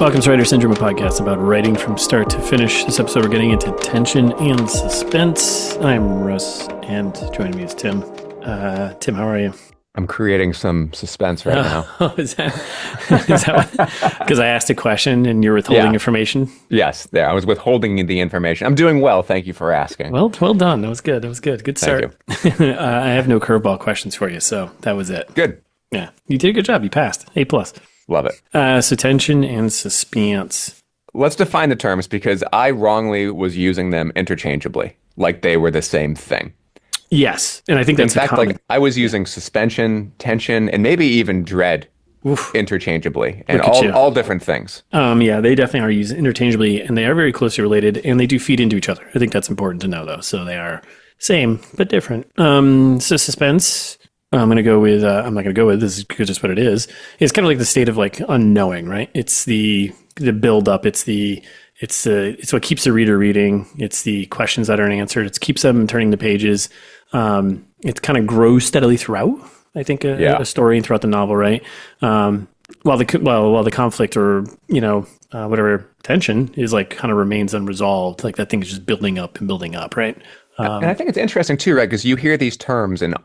Welcome to Writer Syndrome, a podcast about writing from start to finish. This episode, we're getting into tension and suspense. I'm Russ, and joining me is Tim. Tim, how are you? I'm creating some suspense right now. Oh, is that because I asked a question and you're withholding information? Yes, there. I was withholding the information. I'm doing well. Thank you for asking. Well done. That was good. Good start. Thank you. I have no curveball questions for you, so that was it. Good. Yeah, you did a good job. You passed. A+. Love it. So tension and suspense. Let's define the terms because I wrongly was using them interchangeably, like they were the same thing. Yes, and I think that's in fact, like I was using suspension, tension, and maybe even dread interchangeably, and all different things. Yeah, they definitely are used interchangeably, and they are very closely related, and they do feed into each other. I think that's important to know, though. So they are same but different. So suspense. I'm going to go with. I'm not going to go with. This is just what it is. It's kind of like the state of like unknowing, right? It's the build up. It's what keeps the reader reading. It's the questions that aren't answered. It keeps them turning the pages. It kind of grows steadily throughout. I think a story throughout the novel, right? While the conflict or whatever tension is like kind of remains unresolved. Like that thing is just building up and building up, right? And I think it's interesting too, right? Because you hear these terms, and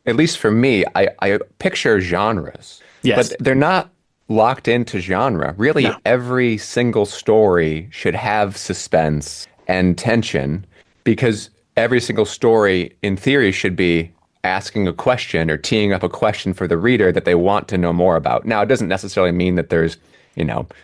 at least for me, I picture genres, yes, but they're not locked into genre. Really, no. Every single story should have suspense and tension because every single story, in theory, should be asking a question or teeing up a question for the reader that they want to know more about. Now, it doesn't necessarily mean that there's,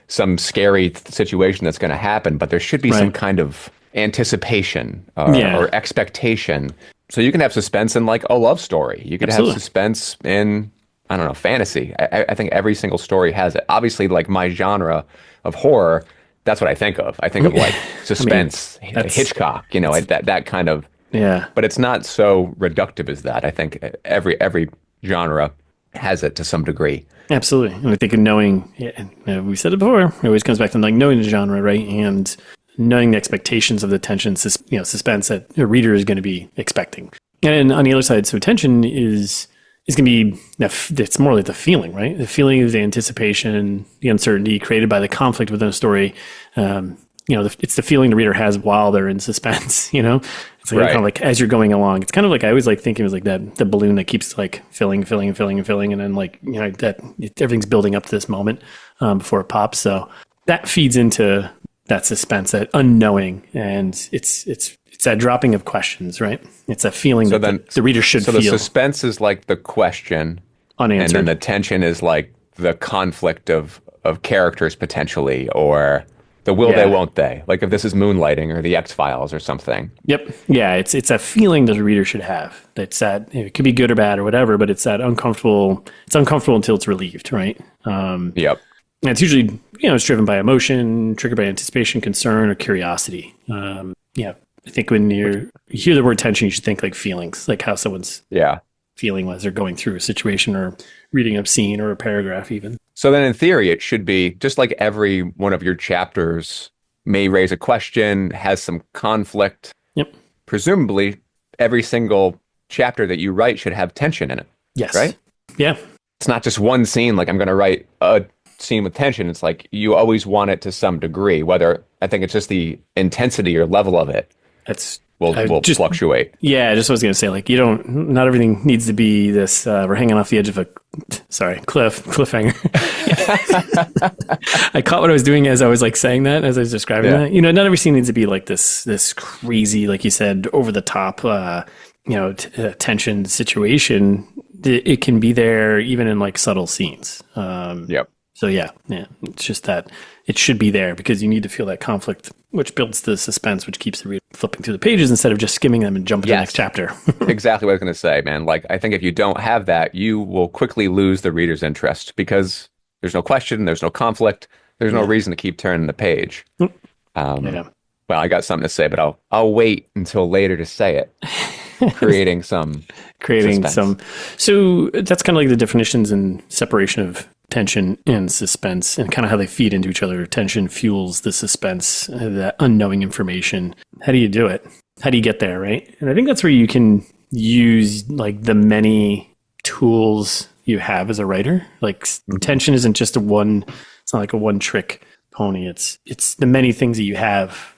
some scary situation that's going to happen, but there should be some kind of anticipation or expectation. So you can have suspense in like a love story. You could have suspense in, I don't know, fantasy. I think every single story has it. Obviously, like my genre of horror, that's what I think of. I think of like suspense, Hitchcock, that kind of. Yeah. But it's not so reductive as that. I think every genre has it to some degree. Absolutely. And I think knowing, we said it before, it always comes back to like knowing the genre, right? And knowing the expectations of the tension, suspense that a reader is going to be expecting. And on the other side, so tension is going to be, it's more like the feeling, right? The feeling of the anticipation, the uncertainty created by the conflict within a story. It's the feeling the reader has while they're in suspense, It's like, kind of like as you're going along. It's kind of like I always like thinking it was like the balloon that keeps like filling, and then like, that everything's building up to this moment before it pops. So that feeds into that suspense, that unknowing, and it's that dropping of questions, right? It's a feeling the reader should feel. So the suspense is like the question, unanswered, and then the tension is like the conflict of characters potentially, or the will they, won't they? Like if this is Moonlighting or the X-Files or something. Yep. Yeah, it's a feeling that the reader should have. It's that it could be good or bad or whatever, but it's that uncomfortable. It's uncomfortable until it's relieved, right? Yep. And it's usually, it's driven by emotion, triggered by anticipation, concern, or curiosity. I think when you hear the word tension, you should think like feelings, like how someone's feeling as they're going through a situation or reading a scene or a paragraph even. So then in theory, it should be just like every one of your chapters may raise a question, has some conflict. Yep. Presumably, every single chapter that you write should have tension in it. Yes. Right? Yeah. It's not just one scene, like I'm going to write a scene with tension. It's like you always want it to some degree, whether I think it's just the intensity or level of it. Will fluctuate. Yeah, I just was going to say, like, not everything needs to be this, we're hanging off the edge of a, cliffhanger. I caught what I was doing as I was like saying that, as I was describing that. Not every scene needs to be like this crazy, like you said, over the top, tension situation. It can be there even in like subtle scenes. Yep. So it's just that it should be there because you need to feel that conflict, which builds the suspense, which keeps the reader flipping through the pages instead of just skimming them and jumping to the next chapter. Exactly what I was going to say, man. Like, I think if you don't have that, you will quickly lose the reader's interest because there's no question, there's no conflict, there's no reason to keep turning the page. Well, I got something to say, but I'll wait until later to say it. Creating some. So that's kind of like the definitions and separation of tension and suspense and kind of how they feed into each other. Tension fuels the suspense, that unknowing information. How do you do it? How do you get there, right? And I think that's where you can use like the many tools you have as a writer. Like tension isn't just it's not like a one trick pony. It's the many things that you have,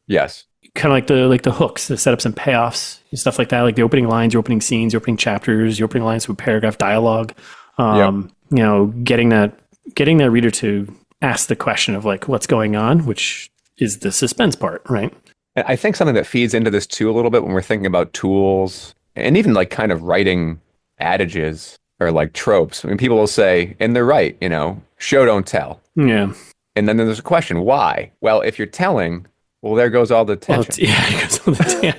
Yes. kind of like the hooks, the setups and payoffs, and stuff like that, like the opening lines, your opening scenes, your opening chapters, your opening lines with paragraph dialogue. Getting that reader to ask the question of like what's going on, which is the suspense part, right? And I think something that feeds into this too a little bit when we're thinking about tools and even like kind of writing adages or like tropes. I mean, people will say, and they're right, show don't tell. Yeah. And then there's a question, why? Well, if you're telling, well, there goes all the tension. It goes all the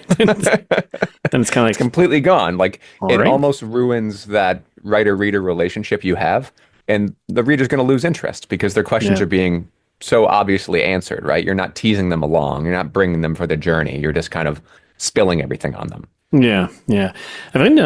then it's kind of like it's completely gone. Like it right. almost ruins that writer-reader relationship you have. And the reader's going to lose interest because their questions are being so obviously answered, right? You're not teasing them along. You're not bringing them for the journey. You're just kind of spilling everything on them. Yeah. I find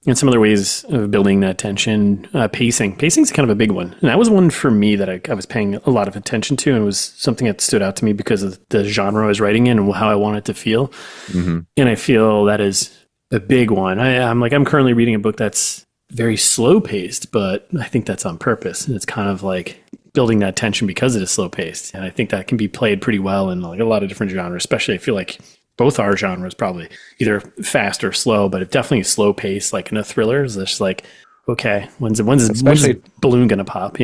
in some other ways of building that tension, pacing's kind of a big one. And that was one for me that I was paying a lot of attention to, and it was something that stood out to me because of the genre I was writing in and how I want it to feel. Mm-hmm. And I feel that is a big one. I'm currently reading a book that's very slow paced, but I think that's on purpose. And it's kind of like building that tension because it is slow paced. And I think that can be played pretty well in like a lot of different genres, especially I feel like both our genres probably either fast or slow, but it definitely slow pace, like in a thriller is just like, okay, when's this balloon going to pop,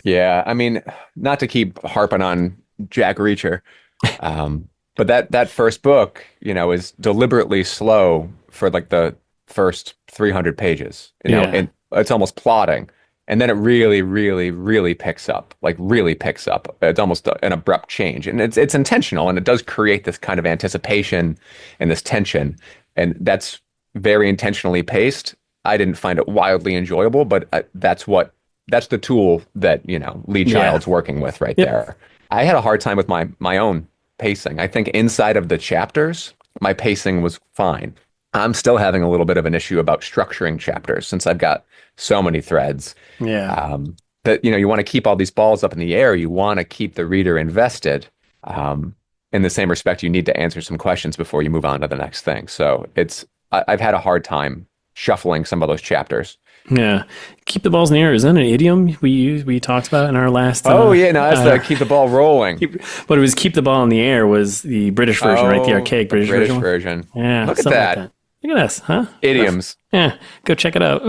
Yeah. I mean, not to keep harping on Jack Reacher, but that first book, is deliberately slow for like the first 300 pages, and it's almost plotting. And then it really, really, really picks up, like really picks up. It's almost an abrupt change. And it's intentional, and it does create this kind of anticipation and this tension. And that's very intentionally paced. I didn't find it wildly enjoyable, but that's the tool that, Lee Child's working with right there. I had a hard time with my own pacing. I think inside of the chapters, my pacing was fine. I'm still having a little bit of an issue about structuring chapters since I've got so many threads. Yeah. That, you want to keep all these balls up in the air. You want to keep the reader invested. In the same respect, you need to answer some questions before you move on to the next thing. So I've had a hard time shuffling some of those chapters. Yeah. Keep the balls in the air. Is that an idiom we talked about in our last? That's the keep the ball rolling. But it was keep the ball in the air was the British version, right? The archaic British version. Yeah. Look at that. Like that. Look at us, huh? Idioms. Yeah. Go check it out.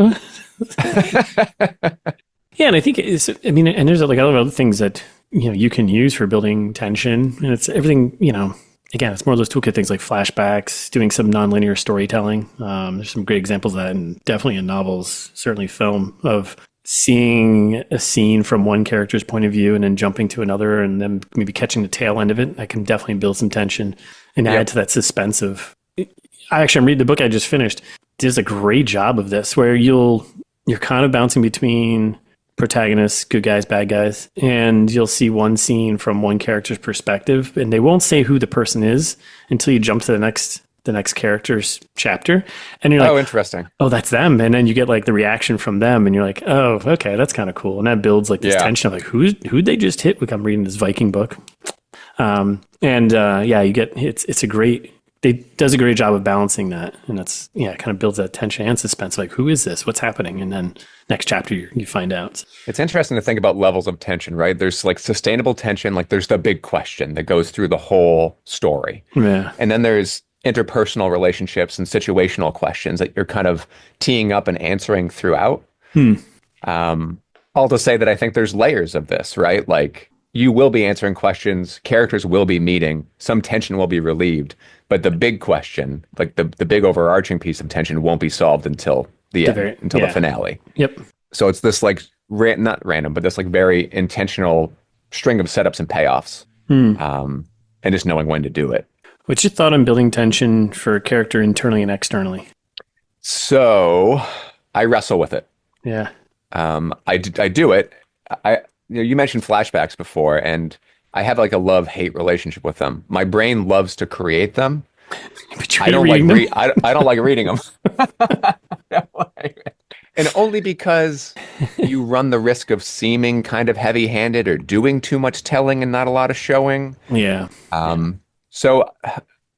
Yeah. And I think and there's like other things that, you can use for building tension, and it's everything, again, it's more of those toolkit things like flashbacks, doing some nonlinear storytelling. There's some great examples of that, and definitely in novels, certainly film, of seeing a scene from one character's point of view and then jumping to another and then maybe catching the tail end of it. I can definitely build some tension and add to that suspense of... I'm reading the book I just finished. Does a great job of this, where you're kind of bouncing between protagonists, good guys, bad guys, and you'll see one scene from one character's perspective, and they won't say who the person is until you jump to the next character's chapter, and you're like, oh, interesting. Oh, that's them, and then you get like the reaction from them, and you're like, oh, okay, that's kind of cool, and that builds like this tension of like, who'd they just hit? Like I'm reading this Viking book, you get it does a great job of balancing that, and that's kind of builds that tension and suspense. Like, who is this? What's happening? And then next chapter you find out. It's interesting to think about levels of tension, right? There's like sustainable tension, like there's the big question that goes through the whole story, and then there's interpersonal relationships and situational questions that you're kind of teeing up and answering throughout. All to say that I think there's layers of this, right? Like you will be answering questions, characters will be meeting, some tension will be relieved, but the big question, like the big overarching piece of tension won't be solved until the end, until the finale. Yep. So it's this like, not random, but this like very intentional string of setups and payoffs, and just knowing when to do it. What's your thought on building tension for a character internally and externally? So I wrestle with it. Yeah. I do it. You mentioned flashbacks before, and I have like a love-hate relationship with them. My brain loves to create them. But I don't like I don't like reading them. And only because you run the risk of seeming kind of heavy-handed or doing too much telling and not a lot of showing. Yeah. So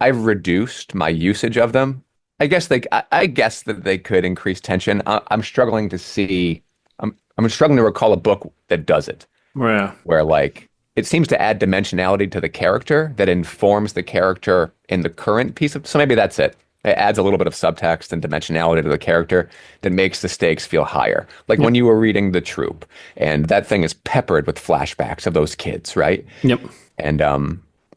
I've reduced my usage of them. I guess that they could increase tension. I'm struggling to see. I'm struggling to recall a book that does it. Yeah. Where like it seems to add dimensionality to the character that informs the character in the current piece of, so maybe that's it. It adds a little bit of subtext and dimensionality to the character that makes the stakes feel higher. Like Yep. when you were reading The Troop, and that thing is peppered with flashbacks of those kids, right? Yep. And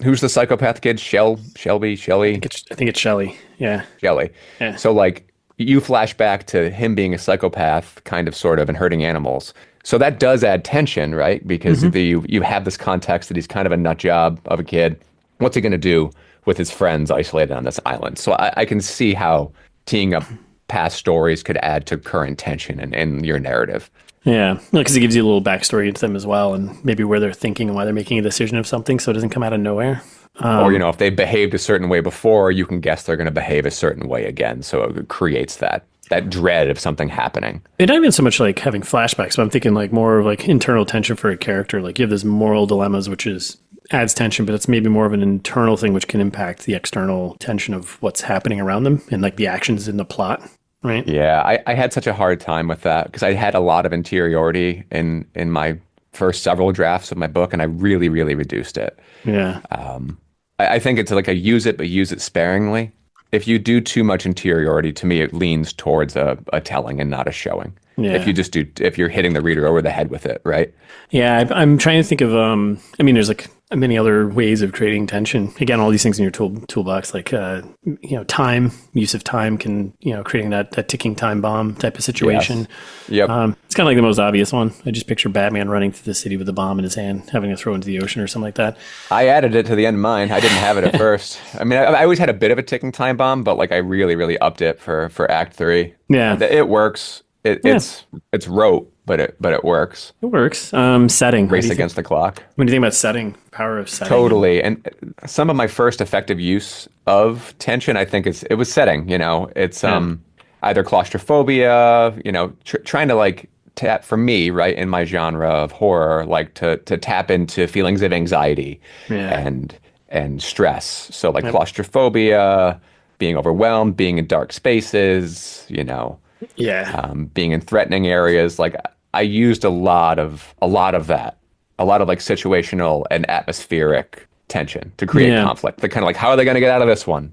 who's the psychopath kid? Shelby, Shelley, I think it's Shelley. Yeah. Shelley. Yeah. So like you flash back to him being a psychopath, kind of, sort of, and hurting animals. So that does add tension, right? Because you have this context that he's kind of a nut job of a kid. What's he going to do with his friends isolated on this island? So I can see how teeing up past stories could add to current tension in your narrative. Yeah, because it gives you a little backstory into them as well, and maybe where they're thinking and why they're making a decision of something, so it doesn't come out of nowhere. Or, if they behaved a certain way before, you can guess they're going to behave a certain way again. So it creates that dread of something happening. It not even so much like having flashbacks, but I'm thinking like more of like internal tension for a character. Like you have this moral dilemmas, which adds tension, but it's maybe more of an internal thing which can impact the external tension of what's happening around them and like the actions in the plot, right? Yeah, I had such a hard time with that because I had a lot of interiority in my first several drafts of my book, and I really, really reduced it. Yeah. I think it's like a use it, but use it sparingly. If you do too much interiority, to me, it leans towards a telling and not a showing. Yeah. If you're hitting the reader over the head with it, right? Yeah, I'm trying to think of, there's like many other ways of creating tension. Again, all these things in your toolbox, like, time, use of time can, creating that ticking time bomb type of situation. Yes. Yep. It's kind of like the most obvious one. I just picture Batman running through the city with a bomb in his hand, having to throw into the ocean or something like that. I added it to the end of mine. I didn't have it at first. I mean, I always had a bit of a ticking time bomb, but like I really, really upped it for Act 3. Yeah. It works. It's rote, but it works. It works. Setting. Race against the clock. What do you think about setting? Power of setting? Totally. And some of my first effective use of tension, I think it was setting, it's either claustrophobia, trying to like tap, for me, right, in my genre of horror, like to tap into feelings of anxiety and stress. So like claustrophobia, being overwhelmed, being in dark spaces, being in threatening areas. Like I used a lot of that, a lot of like situational and atmospheric tension to create conflict. They're kind of like, how are they going to get out of this one?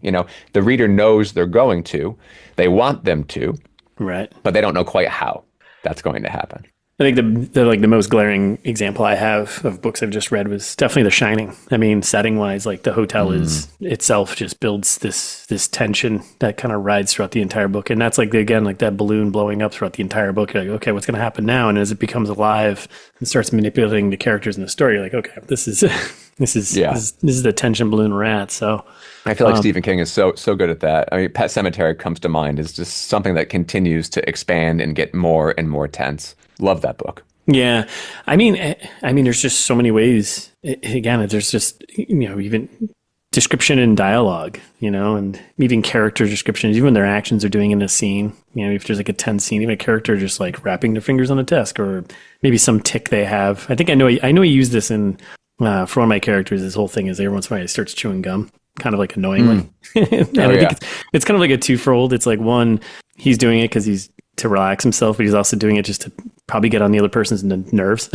The reader knows they're going to, they want them to, right? But they don't know quite how that's going to happen. I think the most glaring example I have of books I've just read was definitely The Shining. I mean, setting wise, like the hotel is itself just builds this tension that kind of rides throughout the entire book, and that's like like that balloon blowing up throughout the entire book. You're like, okay, what's going to happen now? And as it becomes alive and starts manipulating the characters in the story, you're like, okay, this is the tension balloon we're at. So I feel like Stephen King is so good at that. I mean, Pet Sematary comes to mind as just something that continues to expand and get more and more tense. Love that book. Yeah. I mean, there's just so many ways. Again, there's just, even description and dialogue, and even character descriptions, even when their actions are doing in a scene, if there's like a tense scene, even a character just like wrapping their fingers on a desk or maybe some tick they have. I think I know he used this in, for one of my characters. This whole thing is every once in a while he starts chewing gum, kind of like annoyingly. I think it's kind of like a twofold. It's like one, he's doing it because he's to relax himself, but he's also doing it just to probably get on the other person's nerves.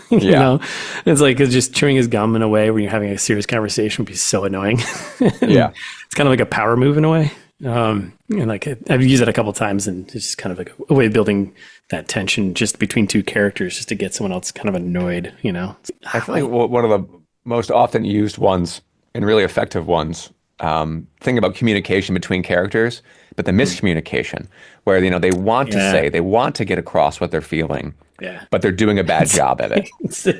It's like just chewing his gum in a way when you're having a serious conversation would be so annoying. It's kind of like a power move in a way. And like I've used it a couple of times, and it's just kind of like a way of building that tension just between two characters, just to get someone else kind of annoyed. I feel like one of the most often used ones and really effective ones. Think about communication between characters, but the miscommunication where, they want to say, they want to get across what they're feeling, but they're doing a bad job of it.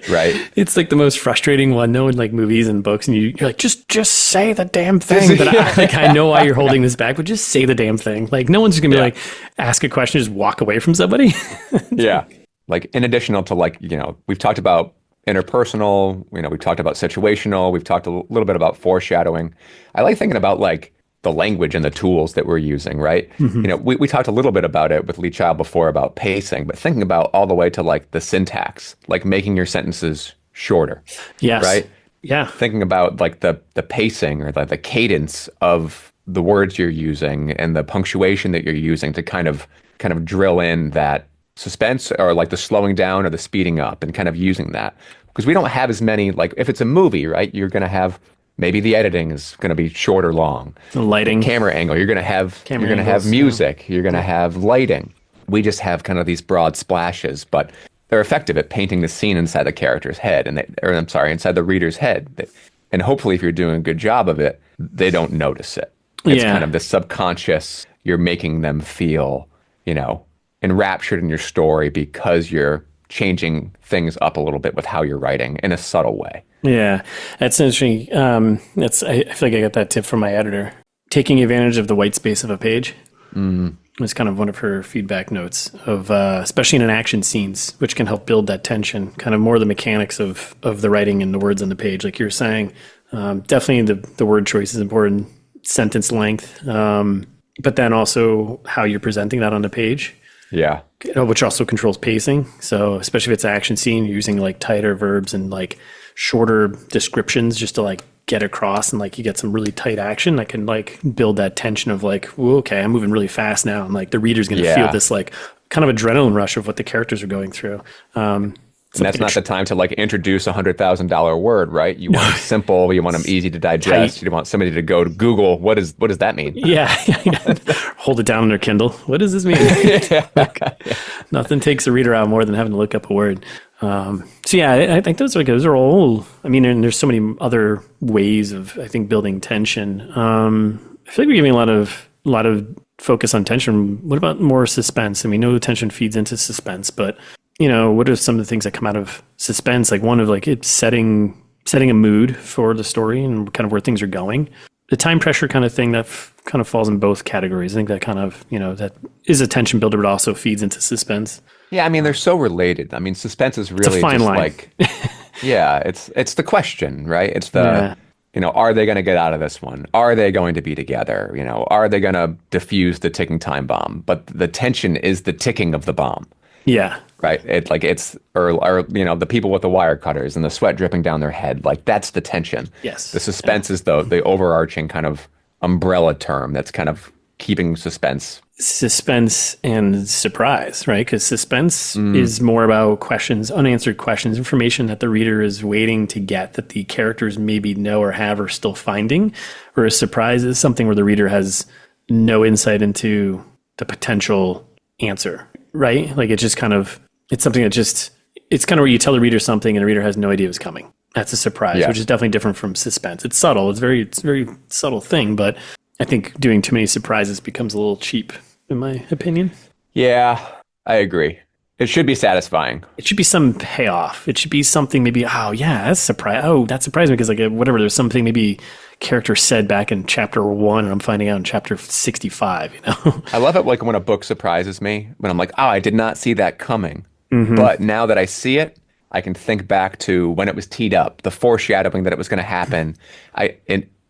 Right. It's like the most frustrating one, in like movies and books, and you're like, just say the damn thing. But I know why you're holding this back, but just say the damn thing. Like no one's just gonna be like, ask a question, just walk away from somebody. Like in addition to like, we've talked about interpersonal, we've talked about situational, we've talked a little bit about foreshadowing. I like thinking about like the language and the tools that we're using, right? We talked a little bit about it with Lee Child before about pacing, but thinking about all the way to like the syntax, like making your sentences shorter. Yes. Right? Yeah. Thinking about like the pacing or the cadence of the words you're using and the punctuation that you're using to kind of drill in that suspense or like the slowing down or the speeding up and kind of using that. Because we don't have as many, like if it's a movie, right? You're going to have maybe the editing is going to be short or long. The lighting. The camera angle. You're going to have music. You're going to have lighting. We just have kind of these broad splashes, but they're effective at painting the scene inside the character's head, inside the reader's head. And hopefully, if you're doing a good job of it, they don't notice it. It's kind of the subconscious. You're making them feel, enraptured in your story because you're changing things up a little bit with how you're writing in a subtle way. Yeah, that's interesting. I feel like I got that tip from my editor. Taking advantage of the white space of a page was kind of one of her feedback notes of, especially in action scenes, which can help build that tension, kind of more the mechanics of the writing and the words on the page, like you're saying. Definitely the word choice is important, sentence length, but then also how you're presenting that on the page. Yeah. Which also controls pacing. So especially if it's an action scene, you're using like tighter verbs and like shorter descriptions just to like get across, and like you get some really tight action that can like build that tension of like, whoa, okay, I'm moving really fast now. And like the reader's going to feel this like kind of adrenaline rush of what the characters are going through. And that's not the time to like introduce $100,000 word, right? You want them simple. You want them easy to digest. Tight. You want somebody to go to Google. What does that mean? Yeah. Hold it down on their Kindle. What does this mean? Nothing takes a reader out more than having to look up a word. I think those are all. I mean, and there's so many other ways of, I think, building tension. I feel like we're giving a lot of focus on tension. What about more suspense? I mean, no tension feeds into suspense, but what are some of the things that come out of suspense? Like one of like it's setting a mood for the story and kind of where things are going. The time pressure kind of thing that kind of falls in both categories. I think that kind of, that is a tension builder, but also feeds into suspense. Yeah, I mean, they're so related. I mean, suspense is really it's a fine just line. Like, it's the question, right? It's the, are they going to get out of this one? Are they going to be together? Are they going to defuse the ticking time bomb? But the tension is the ticking of the bomb. Yeah. Right. Or the people with the wire cutters and the sweat dripping down their head. Like that's the tension. Yes. The suspense is the overarching kind of umbrella term that's kind of keeping suspense. Suspense and surprise, right? Because suspense is more about questions, unanswered questions, information that the reader is waiting to get that the characters maybe know or have or still finding. Whereas surprise is something where the reader has no insight into the potential answer. Right? Like it's something that it's kind of where you tell the reader something and the reader has no idea what's coming. That's a surprise, which is definitely different from suspense. It's subtle. It's a very subtle thing, but I think doing too many surprises becomes a little cheap, in my opinion. Yeah, I agree. It should be satisfying. It should be some payoff. It should be something maybe, that surprised me because like whatever, there's something maybe character said back in chapter 1 and I'm finding out in chapter 65, I love it like when a book surprises me, when I'm like, I did not see that coming. But now that I see it, I can think back to when it was teed up, the foreshadowing that it was going to happen.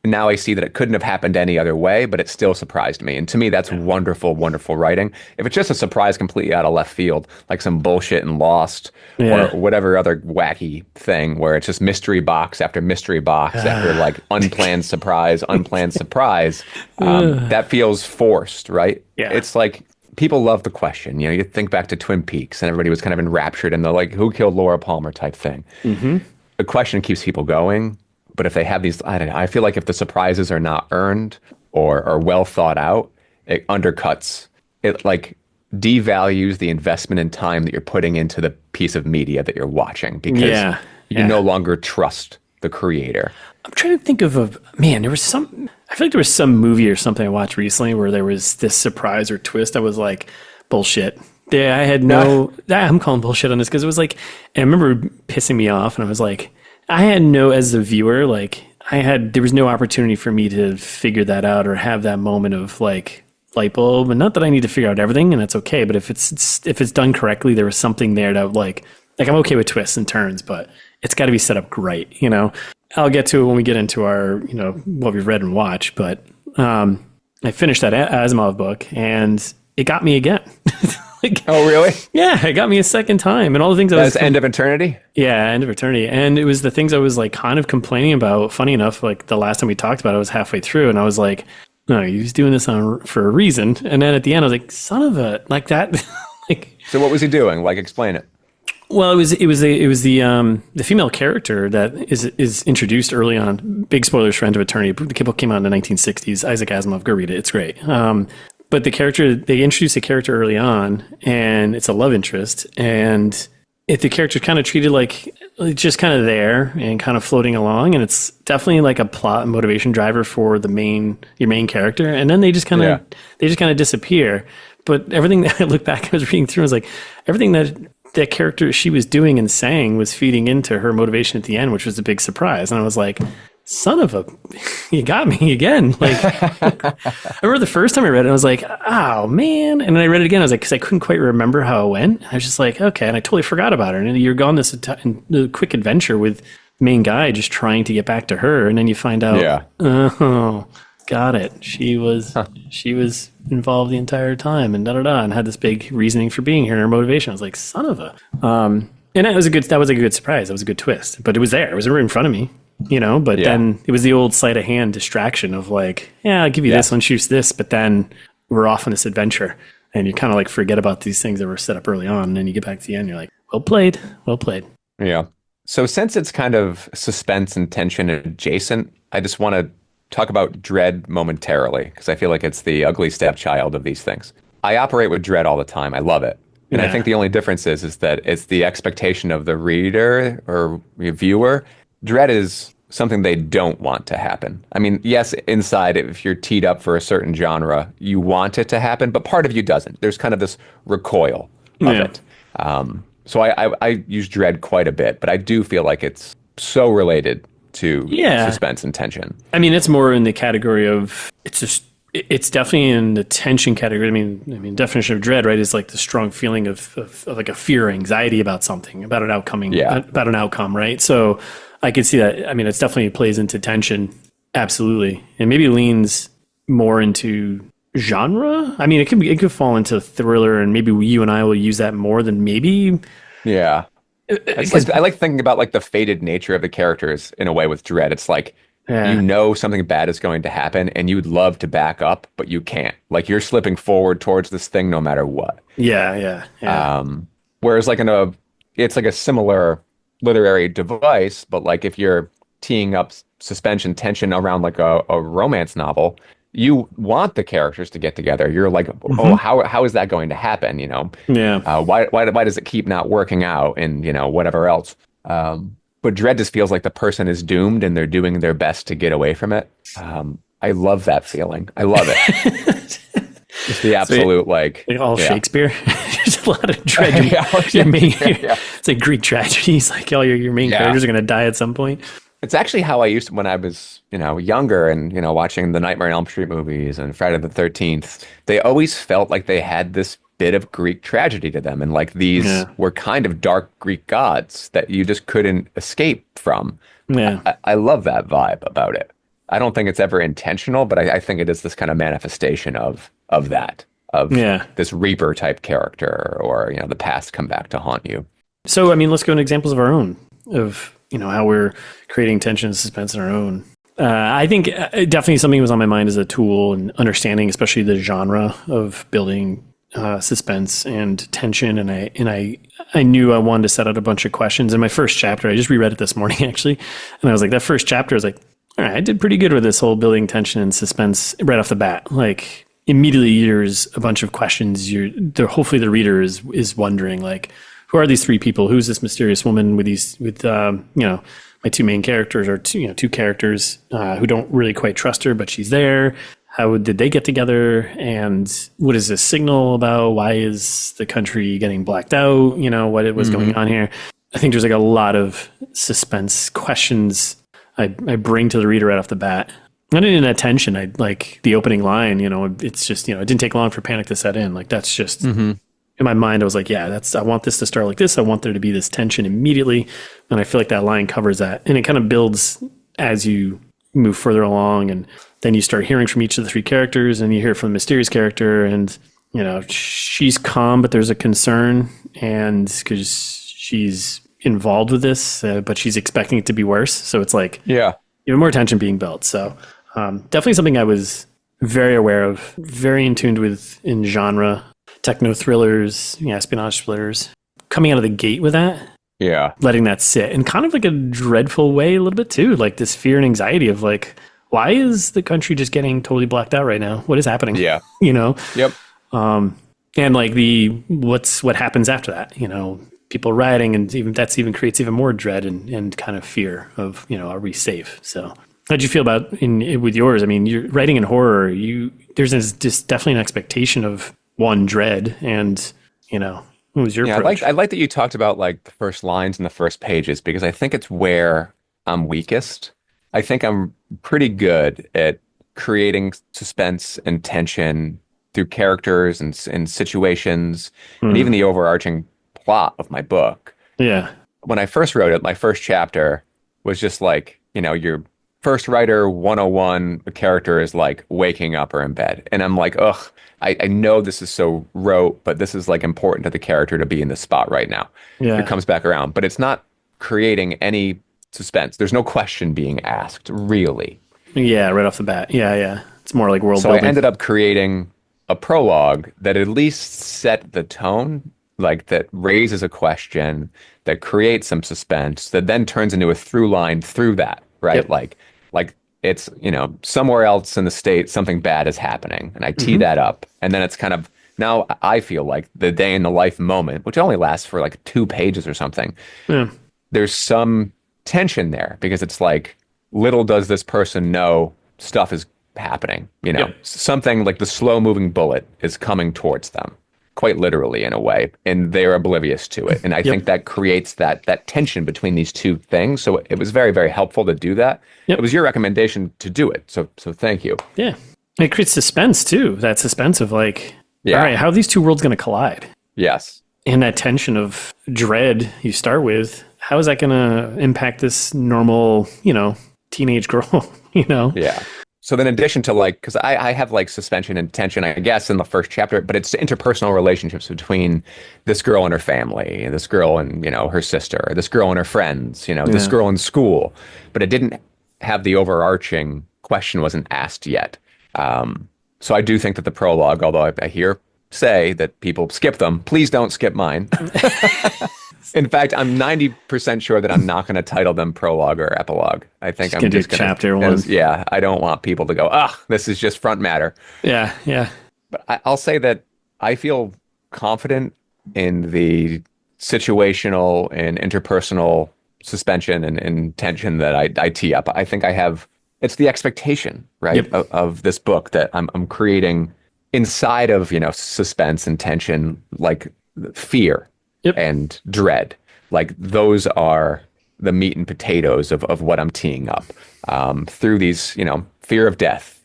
Now I see that it couldn't have happened any other way, but it still surprised me. And to me, that's wonderful, wonderful writing. If it's just a surprise completely out of left field, like some bullshit in Lost or whatever other wacky thing where it's just mystery box after mystery box after like unplanned surprise, that feels forced, right? Yeah. It's like people love the question. You think back to Twin Peaks and everybody was kind of enraptured in the like, who killed Laura Palmer type thing. The question keeps people going. But if they have these, I don't know, I feel like if the surprises are not earned or well thought out, it undercuts, it like devalues the investment in time that you're putting into the piece of media that you're watching because you no longer trust the creator. I'm trying to think of I feel like there was some movie or something I watched recently where there was this surprise or twist that was like, bullshit. Yeah, I had I'm calling bullshit on this because it was like, and I remember pissing me off and I was like, as the viewer, like there was no opportunity for me to figure that out or have that moment of like light bulb. And not that I need to figure out everything and that's okay. But if it's done correctly, there was something there that like I'm okay with twists and turns, but it's got to be set up right. I'll get to it when we get into our, what we've read and watched, but, I finished that Asimov book and it got me again. Oh, really? Yeah, it got me a second time. And all the things That's End of Eternity? Yeah, End of Eternity. And it was the things I was like kind of complaining about. Funny enough, like the last time we talked about it, I was halfway through and I was like, no, he was doing this for a reason. And then at the end, I was like, son of a, like that. Like, So what was he doing? Like, explain it. well, it was the female character that is introduced early on. Big spoilers for End of Eternity. The book came out in the 1960s. Isaac Asimov, go read it. It's great. But they introduce a character early on, and it's a love interest, and the character's kind of treated like just kind of there and kind of floating along, and it's definitely like a plot and motivation driver for your main character, and then they just kind of disappear. But everything that I look back, I was reading through, I was like, everything that character she was doing and saying was feeding into her motivation at the end, which was a big surprise. And I was like, son of a, you got me again. Like, I remember the first time I read it, I was like, oh man. And then I read it again. I was like, because I couldn't quite remember how it went. I was just like, okay. And I totally forgot about her. And you're gone this quick adventure with the main guy just trying to get back to her. And then you find out, oh, got it. She was involved the entire time and and had this big reasoning for being here and her motivation. I was like, son of a, and that was a good surprise. That was a good twist, but it was there. It was right in front of me. But then it was the old sleight of hand distraction of like, yeah, I'll give you this one, choose this, but then we're off on this adventure, and you kind of like forget about these things that were set up early on, and then you get back to the end, you're like, well played. Yeah. So since it's kind of suspense and tension adjacent, I just want to talk about dread momentarily, because I feel like it's the ugly stepchild of these things. I operate with dread all the time. I love it. And I think the only difference is that it's the expectation of the reader or viewer. Dread is something they don't want to happen. I mean, yes, inside, if you're teed up for a certain genre, you want it to happen, but part of you doesn't. There's kind of this recoil of it. So I use dread quite a bit, but I do feel like it's so related to suspense and tension. I mean, it's more in the category of, it's definitely in the tension category. I mean, definition of dread, right, is like the strong feeling of like a fear or anxiety about something, about an outcome, right? So I could see that. I mean, it definitely plays into tension, absolutely, and maybe leans more into genre. I mean, it could fall into thriller, and maybe you and I will use that more than maybe. Yeah, I like thinking about like the fated nature of the characters in a way with dread. It's like something bad is going to happen, and you'd love to back up, but you can't. Like you're slipping forward towards this thing no matter what. Yeah. Whereas like it's like a similar literary device, but like if you're teeing up suspension tension around like a romance novel, you want the characters to get together. You're like, oh, how is that going to happen? Why does it keep not working out, and whatever else. But dread just feels like the person is doomed and they're doing their best to get away from it. I love that feeling. I love it. It's the absolute Shakespeare. There's a lot of dread. It's like Greek tragedies. Like all your main characters are going to die at some point. It's actually how I used to when I was, younger and, watching the Nightmare on Elm Street movies and Friday the 13th. They always felt like they had this bit of Greek tragedy to them. And like these were kind of dark Greek gods that you just couldn't escape from. Yeah. I love that vibe about it. I don't think it's ever intentional, but I think it is this kind of manifestation of this Reaper type character, or the past come back to haunt you. So I mean, let's go into examples of our own, of how we're creating tension and suspense in our own. I think definitely something was on my mind as a tool and understanding, especially the genre of building suspense and tension. And I knew I wanted to set out a bunch of questions. In my first chapter, I just reread it this morning actually, and I was like, that first chapter, I was like, all right, I did pretty good with this whole building tension and suspense right off the bat. Like immediately there's a bunch of questions. Hopefully the reader is wondering, like, who are these three people? Who's this mysterious woman with my two main characters, or two characters who don't really quite trust her, but she's there. How did they get together? And what is this signal about? Why is the country getting blacked out? What was going on here? I think there's like a lot of suspense questions I bring to the reader right off the bat. Not in that tension. I like the opening line, it's just, it didn't take long for panic to set in. Like that's just in my mind. I was like, I want this to start like this. I want there to be this tension immediately. And I feel like that line covers that. And it kind of builds as you move further along. And then you start hearing from each of the three characters, and you hear from the mysterious character, and, she's calm, but there's a concern, and because she's involved with this, but she's expecting it to be worse. So it's like, even more tension being built. So definitely something I was very aware of, very in tune with in genre. techno thrillers, espionage thrillers. Coming out of the gate with that, Yeah. letting that sit in kind of like a dreadful way a little bit too, like this fear and anxiety of like, why is the country just getting totally blacked out right now? What is happening? Yeah. Yep. Um, And like what happens after that, people rioting, and even creates even more dread and kind of fear of, are we safe? So how'd you feel about with yours? I mean, you're writing in horror, there's just definitely an expectation of dread and, what was your approach? I like that you talked about like the first lines and the first pages, because I think it's where I'm weakest. I think I'm pretty good at creating suspense and tension through characters and situations, and even the overarching plot of my book. Yeah. When I first wrote it, my first chapter was just like, your first writer 101, a character is like waking up or in bed. And I'm like, ugh, I know this is so rote, but this is like important to the character to be in this spot right now. Yeah. It comes back around, but it's not creating any suspense. There's no question being asked, really. Yeah, right off the bat. Yeah. It's more like world So building. I ended up creating a prologue that at least set the tone, like that raises a question, that creates some suspense, that then turns into a through line through that, right? Yep. Like it's, somewhere else in the state, something bad is happening. And I tee that up. And then it's kind of, now I feel like the day in the life moment, which only lasts for like 2 pages or something. Yeah. There's some tension there, because it's like, little does this person know stuff is happening, Yep. Something like the slow moving bullet is coming towards them, quite literally in a way, and they're oblivious to it. And I think that creates that tension between these two things. So it was very, very helpful to do that. Yep. It was your recommendation to do it. So thank you. Yeah. It creates suspense too. That suspense of like, Yeah. all right, how are these two worlds going to collide? Yes. And that tension of dread you start with, how is that going to impact this normal, teenage girl, Yeah. So then in addition to like, because I have like suspension and tension, I guess, in the first chapter, but it's interpersonal relationships between this girl and her family, and this girl and, her sister, this girl and her friends, this girl in school. But it didn't have the overarching question, wasn't asked yet. So I do think that the prologue, although I hear say that people skip them, please don't skip mine. In fact, I'm 90% sure that I'm not going to title them prologue or epilogue. I think I'm just going to chapter one. Yeah, I don't want people to go, this is just front matter. Yeah. But I'll say that I feel confident in the situational and interpersonal suspension and tension that I tee up. I think it's the expectation, right, of this book that I'm creating inside of, suspense and tension, like fear. And dread. Like those are the meat and potatoes of what I'm teeing up through these, fear of death,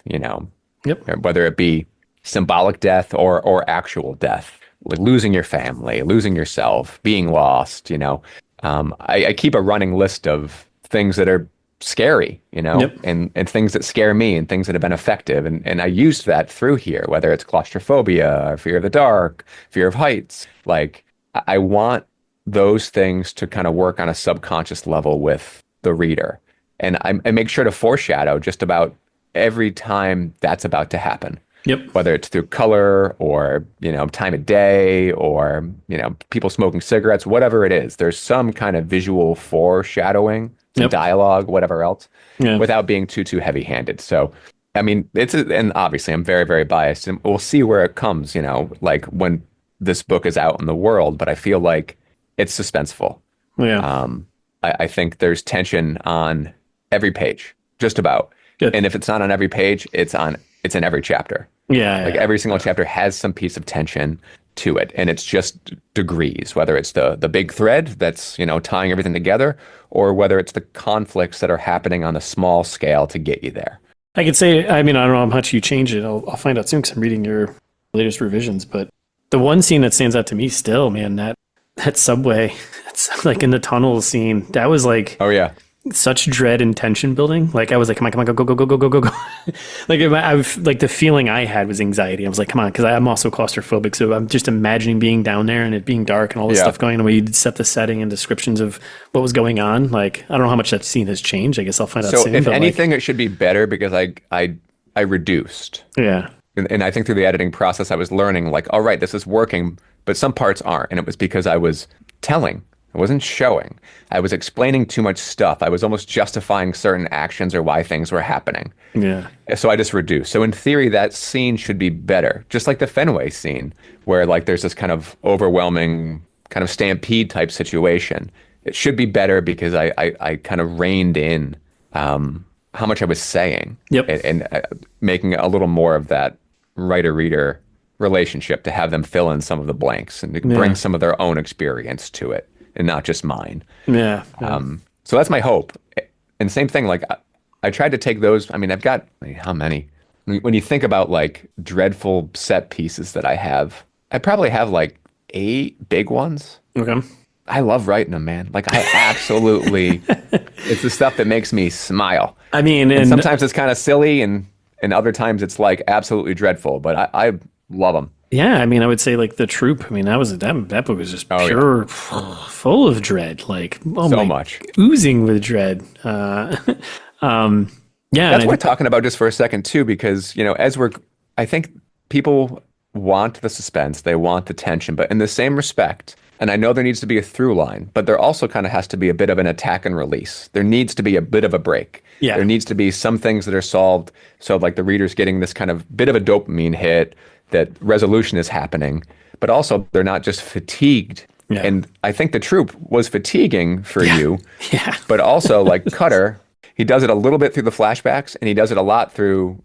whether it be symbolic death or actual death, like losing your family, losing yourself, being lost, I keep a running list of things that are scary, and things that scare me and things that have been effective. And I used that through here, whether it's claustrophobia or fear of the dark, fear of heights. Like I want those things to kind of work on a subconscious level with the reader. And I make sure to foreshadow just about every time that's about to happen. Whether it's through color or, time of day or, people smoking cigarettes, whatever it is, there's some kind of visual foreshadowing, some dialogue, whatever else, without being too heavy-handed. So, I mean, and obviously I'm very, very biased, and we'll see where it comes, like when this book is out in the world, but I feel like it's suspenseful. I think there's tension on every page, just about. Good. And if it's not on every page, it's in every chapter. Every single chapter has some piece of tension to it, and it's just degrees, whether it's the big thread that's, tying everything together, or whether it's the conflicts that are happening on a small scale to get you there. I could say, I don't know how much you change it. I'll find out soon because I'm reading your latest revisions, but the one scene that stands out to me still, man, that subway, that's like in the tunnel scene, that was like, oh yeah, such dread and tension building. Like I was like, come on, go. Like like the feeling I had was anxiety. I was like, come on, because I'm also claustrophobic, so I'm just imagining being down there and it being dark and all this stuff going on. The way you set the setting and descriptions of what was going on. Like I don't know how much that scene has changed. I guess I'll find out soon. So if anything, it should be better because I reduced. Yeah. and I think through the editing process, I was learning like, all right, this is working, but some parts aren't. And it was because I was telling. I wasn't showing. I was explaining too much stuff. I was almost justifying certain actions or why things were happening. Yeah. So I just reduced. So in theory, that scene should be better. Just like the Fenway scene, where like there's this kind of overwhelming kind of stampede type situation. It should be better because I kind of reined in how much I was saying. Yep. And making a little more of that writer-reader relationship to have them fill in some of the blanks and to bring some of their own experience to it and not just mine. Yeah. So that's my hope. And same thing, like I tried to take those. I mean, I've got, how many? When you think about like dreadful set pieces that I have, I probably have like 8 big ones. Okay. I love writing them, man. Like I absolutely, it's the stuff that makes me smile. I mean, and sometimes it's kind of silly and other times it's like absolutely dreadful, but I love them. Yeah, I mean, I would say like The Troop. I mean, that book was just pure, full of dread. Like, so much oozing with dread. Yeah, that's worth talking about just for a second too, because I think people want the suspense, they want the tension, but in the same respect, and I know there needs to be a through line, but there also kind of has to be a bit of an attack and release. There needs to be a bit of a break. Yeah. There needs to be some things that are solved, so like the reader's getting this kind of bit of a dopamine hit, that resolution is happening, but also they're not just fatigued. Yeah. And I think The Troop was fatiguing for you. Yeah. But also like Cutter, he does it a little bit through the flashbacks and he does it a lot through,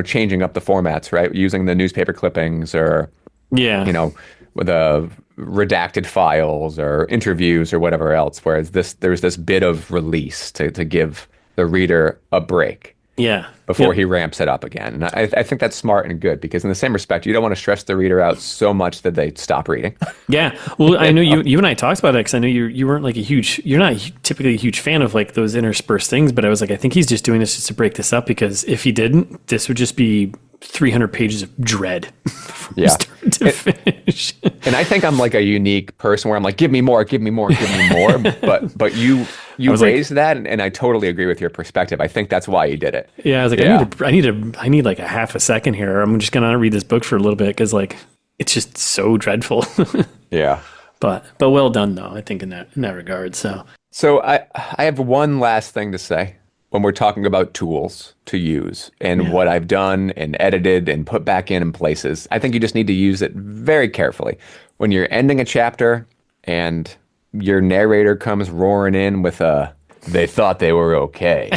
changing up the formats, right? Using the newspaper clippings or, with the redacted files or interviews or whatever else. Whereas there's this bit of release to give the reader a break. Yeah. Before he ramps it up again. And I think that's smart and good because in the same respect, you don't want to stress the reader out so much that they stop reading. Yeah. Well, I know you and I talked about it because I know you weren't like you're not typically a huge fan of like those interspersed things, but I was like, I think he's just doing this just to break this up because if he didn't, this would just be 300 pages of dread from start to finish. And I think I'm like a unique person where I'm like, give me more. But you raised that, and I totally agree with your perspective. I think that's why you did it. Yeah, I was like, I need like a half a second here. I'm just gonna read this book for a little bit because like it's just so dreadful. Yeah, but well done though. I think in that regard. So I have one last thing to say when we're talking about tools to use and what I've done and edited and put back in places. I think you just need to use it very carefully when you're ending a chapter and your narrator comes roaring in with they thought they were okay,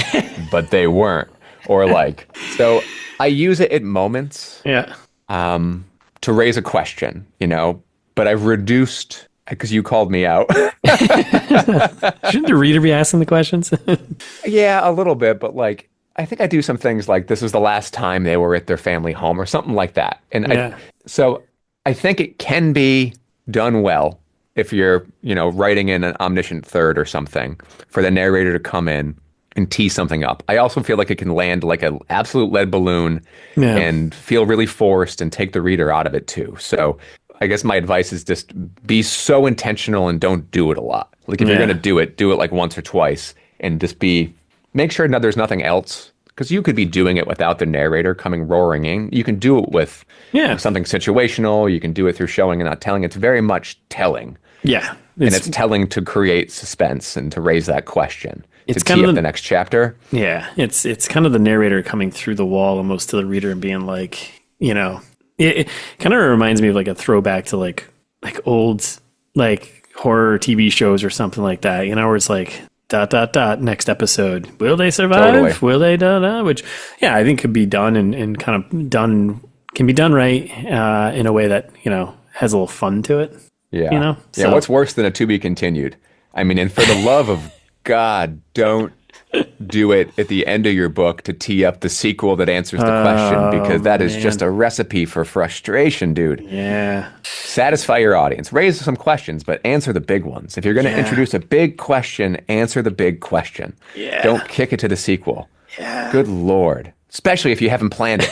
but they weren't. Or like, so I use it at moments to raise a question, but I've reduced, because you called me out. Shouldn't the reader be asking the questions? Yeah, a little bit, but like, I think I do some things like this was the last time they were at their family home or something like that. And so I think it can be done well if you're, writing in an omniscient third or something for the narrator to come in and tee something up. I also feel like it can land like an absolute lead balloon and feel really forced and take the reader out of it too. So I guess my advice is just be so intentional and don't do it a lot. Like if you're going to do it like once or twice and just make sure there's nothing else. Because you could be doing it without the narrator coming roaring in. You can do it with something situational. You can do it through showing and not telling. It's very much telling. Yeah. And it's telling to create suspense and to raise that question. It's to tee up the next chapter. Yeah. It's kind of the narrator coming through the wall almost to the reader and being like, it kind of reminds me of like a throwback to like old like horror TV shows or something like that, where it's like, ... next episode. Will they survive? Totally. Will they which I think could be done and kind of can be done right in a way that, has a little fun to it. Yeah. So. What's worse than a to be continued? I mean, and for the love of God, don't do it at the end of your book to tee up the sequel that answers the question, because that is just a recipe for frustration, dude. Yeah. Satisfy your audience. Raise some questions, but answer the big ones. If you're going to introduce a big question, answer the big question. Yeah. Don't kick it to the sequel. Yeah. Good Lord. Especially if you haven't planned it.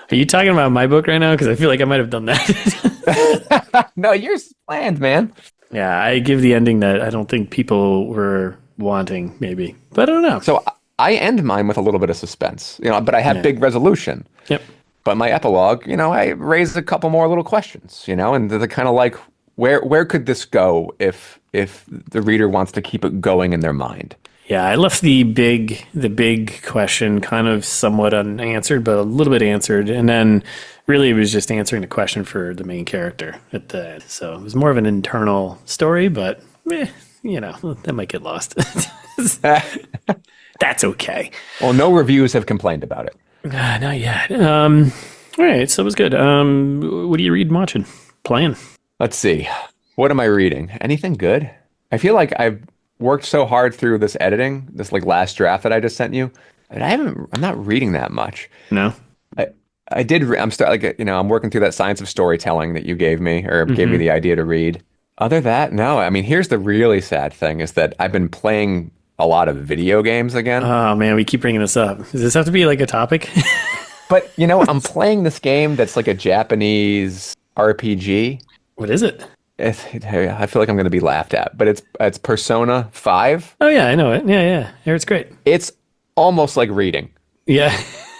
Are you talking about my book right now? Because I feel like I might have done that. No, yours planned, man. Yeah, I give the ending that I don't think people were wanting, maybe. But I don't know. So I end mine with a little bit of suspense, but I have big resolution. Yep. But my epilogue, I raise a couple more little questions, and they're kind of like, where could this go if the reader wants to keep it going in their mind? Yeah, I left the big question kind of somewhat unanswered, but a little bit answered, and then really it was just answering the question for the main character at the end. So it was more of an internal story, but that might get lost. That's okay. Well, no reviews have complained about it. Not yet. All right, so it was good. What do you read and watching? Playing? Let's see. What am I reading? Anything good? I feel like I've worked so hard through this editing, this like last draft that I just sent you, and I'm not reading that much. No. I'm working through that Science of Storytelling that you gave me, or gave me the idea to read. Other than that, no. I mean, here's the really sad thing is that I've been playing a lot of video games again. Oh man, we keep bringing this up. Does this have to be like a topic? But I'm playing this game that's like a Japanese RPG. What is it? I feel like I'm going to be laughed at, but it's Persona 5. Oh yeah, I know it. Yeah. It's great. It's almost like reading. Yeah.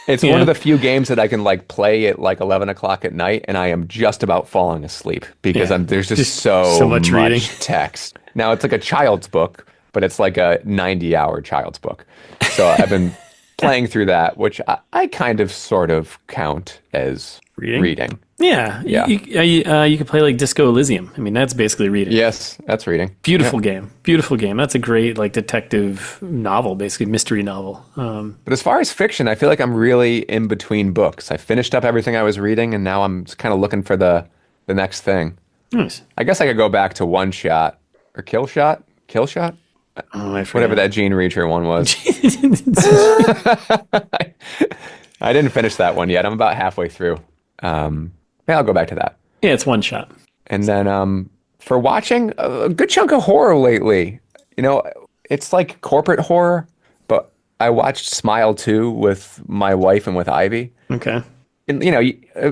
It's one of the few games that I can like play at like 11 o'clock at night, and I am just about falling asleep because there's just so much reading. Text. Now it's like a child's book, but it's like a 90-hour child's book. So I've been playing through that, which I kind of sort of count as reading. Yeah. You could play like Disco Elysium. I mean, that's basically reading. Yes, that's reading. Beautiful game. That's a great like detective novel, basically mystery novel. But as far as fiction, I feel like I'm really in between books. I finished up everything I was reading, and now I'm kind of looking for the next thing. Nice. I guess I could go back to One Shot or Kill Shot. Oh, I forgot. Whatever that Gene Reacher one was. I didn't finish that one yet. I'm about halfway through. I'll go back to that. Yeah, it's One Shot. And then for watching, a good chunk of horror lately. It's like corporate horror, but I watched Smile 2 with my wife and with Ivy. Okay. And,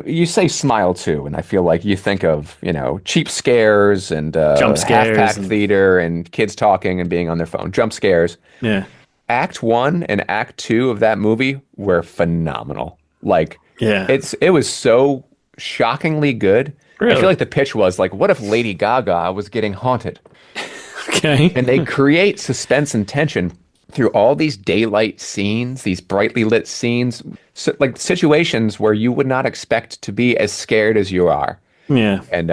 you say Smile 2, and I feel like you think of, cheap scares and jump scares, half-pack theater and kids talking and being on their phone. Jump scares. Yeah. Act 1 and Act 2 of that movie were phenomenal. Like, it was so shockingly good. Really? I feel like the pitch was like, what if Lady Gaga was getting haunted? Okay. And they create suspense and tension through all these daylight scenes, these brightly lit scenes, so, like situations where you would not expect to be as scared as you are. Yeah. And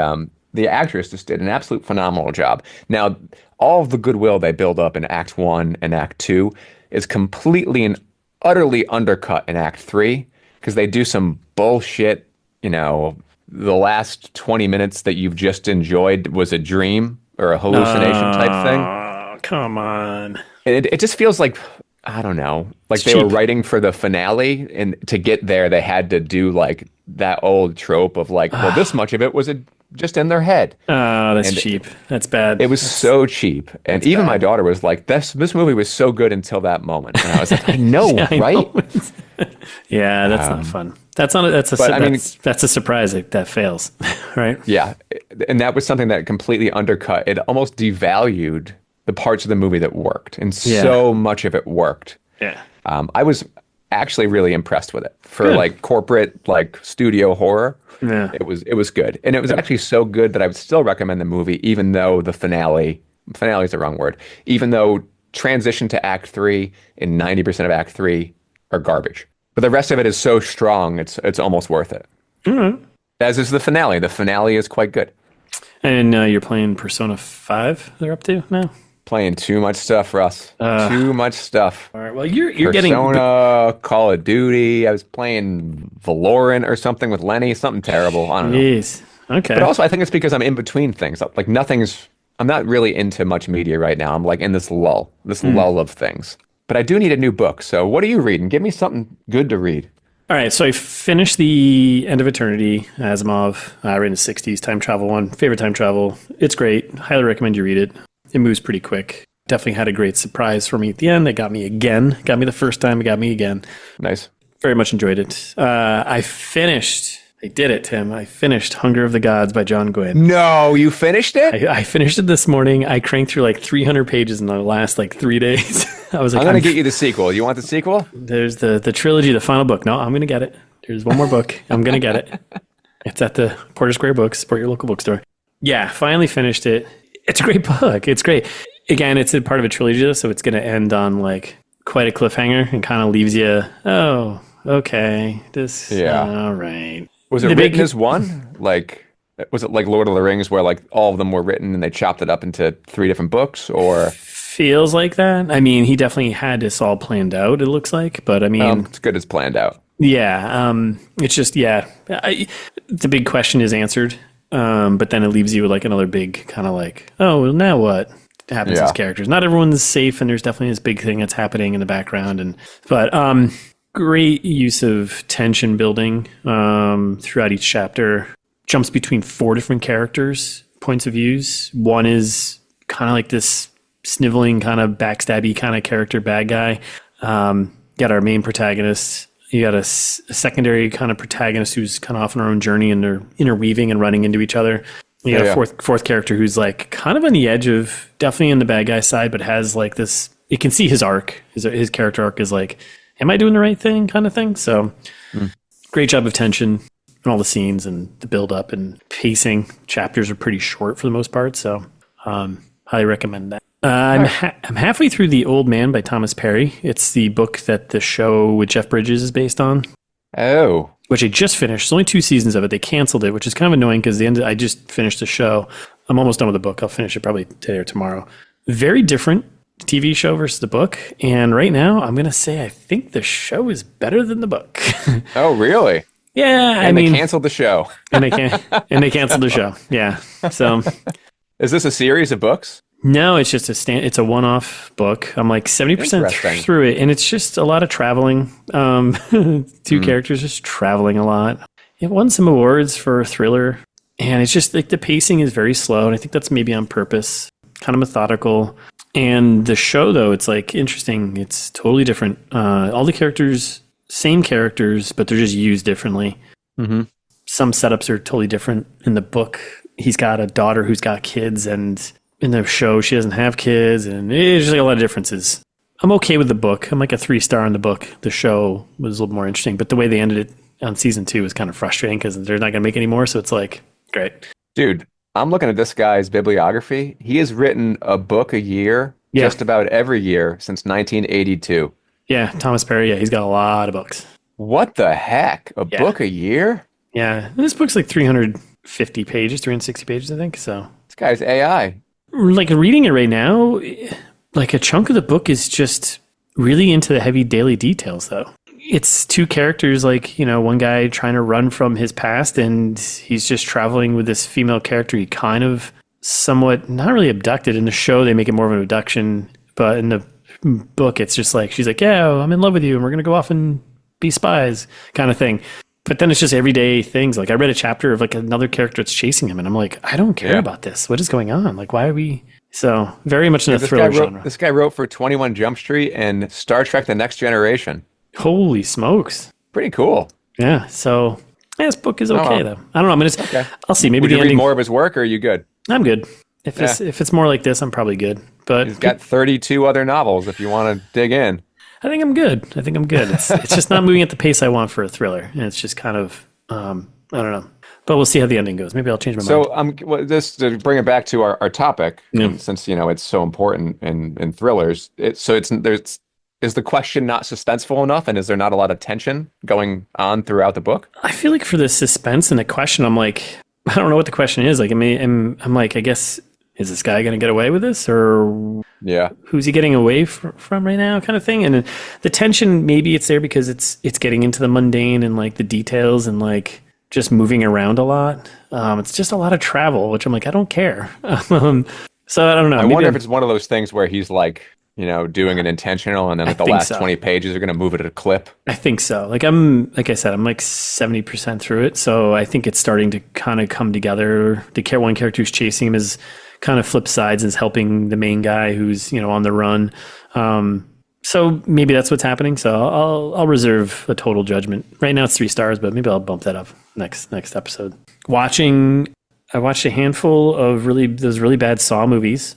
the actress just did an absolute phenomenal job. Now, all of the goodwill they build up in Act 1 and Act 2 is completely and utterly undercut in Act 3 because they do some bullshit, the last 20 minutes that you've just enjoyed was a dream or a hallucination type thing. Oh, come on. It just feels like, I don't know, like it's they cheap. were writing for the finale, and to get there, they had to do like that old trope of like, well, this much of it was just in their head. Oh, that's cheap. That's bad. It was so cheap. And even my daughter was like, this movie was so good until that moment. And I was like, I know, right? Yeah, that's not fun. That's a surprise that fails, right? Yeah. And that was something that completely undercut. It almost devalued the parts of the movie that worked. And so much of it worked. Yeah. I was actually really impressed with it for like corporate, like studio horror. Yeah. It was good. And it was actually so good that I would still recommend the movie, even though the finale is the wrong word, even though transition to Act 3 and 90% of Act 3 are garbage. But the rest of it is so strong, it's almost worth it. Mm-hmm. As is the finale. The finale is quite good. And you're playing Persona 5 they're up to now? Playing too much stuff, Russ. Too much stuff. All right. Well, you're Persona, getting Persona, Call of Duty. I was playing Valorant or something with Lenny. Something terrible. I don't know. Jeez. Okay. But also, I think it's because I'm in between things. Like I'm not really into much media right now. I'm like in this lull of things. But I do need a new book. So what are you reading? Give me something good to read. All right. So I finished The End of Eternity, Asimov. I read in the 60s, time travel one. Favorite time travel. It's great. Highly recommend you read it. It moves pretty quick. Definitely had a great surprise for me at the end. It got me again. Got me the first time. It got me again. Nice. Very much enjoyed it. I did it, Tim. I finished Hunger of the Gods by John Gwynne. No, you finished it? I finished it this morning. I cranked through like 300 pages in the last like 3 days. I was like, I'm going to get you the sequel. You want the sequel? There's the trilogy, the final book. No, I'm going to get it. There's one more book. I'm going to get it. It's at the Porter Square Books. Support your local bookstore. Yeah, finally finished it. It's a great book. It's great. Again, it's a part of a trilogy, so it's going to end on like quite a cliffhanger and kind of leaves you, oh, okay. All right. Was it written as one? Like, was it like Lord of the Rings where like all of them were written and they chopped it up into 3 different books, or? Feels like that. I mean, he definitely had this all planned out, it looks like, but I mean. It's good it's planned out. Yeah. It's just, the big question is answered. But then it leaves you with like another big kind of like, oh, well, now what happens to these characters? Not everyone's safe, and there's definitely this big thing that's happening in the background. But great use of tension building throughout each chapter. Jumps between 4 different characters, points of views. One is kind of like this sniveling, kind of backstabby kind of character, bad guy. Got our main protagonist. You got a secondary kind of protagonist who's kind of off on her own journey, and they're interweaving and running into each other. You got a fourth character who's like kind of on the edge of definitely on the bad guy side, but has like this, you can see his arc, his character arc is like, am I doing the right thing kind of thing? So great job of tension and all the scenes and the build up and pacing. Chapters are pretty short for the most part. So highly recommend that. I'm halfway through The Old Man by Thomas Perry. It's the book that the show with Jeff Bridges is based on. Oh. Which I just finished. There's only 2 seasons of it. They canceled it, which is kind of annoying because I just finished the show. I'm almost done with the book. I'll finish it probably today or tomorrow. Very different TV show versus the book. And right now, I'm going to say I think the show is better than the book. Oh, really? Yeah. And they canceled the show. and they canceled the show. Yeah. So. Is this a series of books? No, it's just it's a one-off book. I'm like 70% through it, and it's just a lot of traveling. 2 characters just traveling a lot. It won some awards for a thriller, and it's just like the pacing is very slow, and I think that's maybe on purpose, kind of methodical. And the show, though, it's like interesting. It's totally different. All the characters, same characters, but they're just used differently. Mm-hmm. Some setups are totally different. In the book, he's got a daughter who's got kids, and in the show, she doesn't have kids, and it's just like a lot of differences. I'm okay with the book. I'm like a 3-star on the book. The show was a little more interesting, but the way they ended it on season 2 was kind of frustrating because they're not going to make any more. So it's like, great. Dude, I'm looking at this guy's bibliography. He has written a book a year, just about every year since 1982. Yeah, Thomas Perry. Yeah, he's got a lot of books. What the heck? A book a year? Yeah, and this book's like 350 pages, 360 pages, I think. So this guy's AI. Like reading it right now, like a chunk of the book is just really into the heavy daily details, though. It's 2 characters, like, one guy trying to run from his past, and he's just traveling with this female character. He kind of somewhat, not really abducted. In the show, they make it more of an abduction, but in the book, it's just like, she's like, yeah, I'm in love with you, and we're going to go off and be spies kind of thing. But then it's just everyday things. Like I read a chapter of like another character that's chasing him, and I'm like, I don't care about this. What is going on? Like, why are we? So very much in the thriller genre. This guy wrote for 21 Jump Street and Star Trek: The Next Generation. Holy smokes! Pretty cool. Yeah. So this book is okay though. I don't know. I'll see. Maybe Would you read more of his work, or are you good? I'm good. If it's more like this, I'm probably good. But he's got 32 other novels. If you want to dig in. I think I'm good. It's just not moving at the pace I want for a thriller. And it's just kind of, I don't know. But we'll see how the ending goes. Maybe I'll change my mind. So this to bring it back to our topic, since it's so important in thrillers. Is the question not suspenseful enough, and is there not a lot of tension going on throughout the book? I feel like for the suspense and the question, I'm like, I don't know what the question is. Like, I mean, I'm like, I guess, is this guy going to get away with this, or who's he getting away from right now, kind of thing? And the tension, maybe it's there because it's getting into the mundane and like the details and like just moving around a lot. It's just a lot of travel, which I'm like, I don't care. So I don't know. I wonder if it's one of those things where he's like, doing an intentional, and then like the last 20 pages are going to move it at a clip. I think so. Like I said, I'm like 70% through it. So I think it's starting to kind of come together. The one character who's chasing him is kind of flip sides and is helping the main guy who's, on the run. So maybe that's what's happening. So I'll reserve a total judgment. Right now it's 3 stars, but maybe I'll bump that up next episode. I watched a handful of those really bad Saw movies.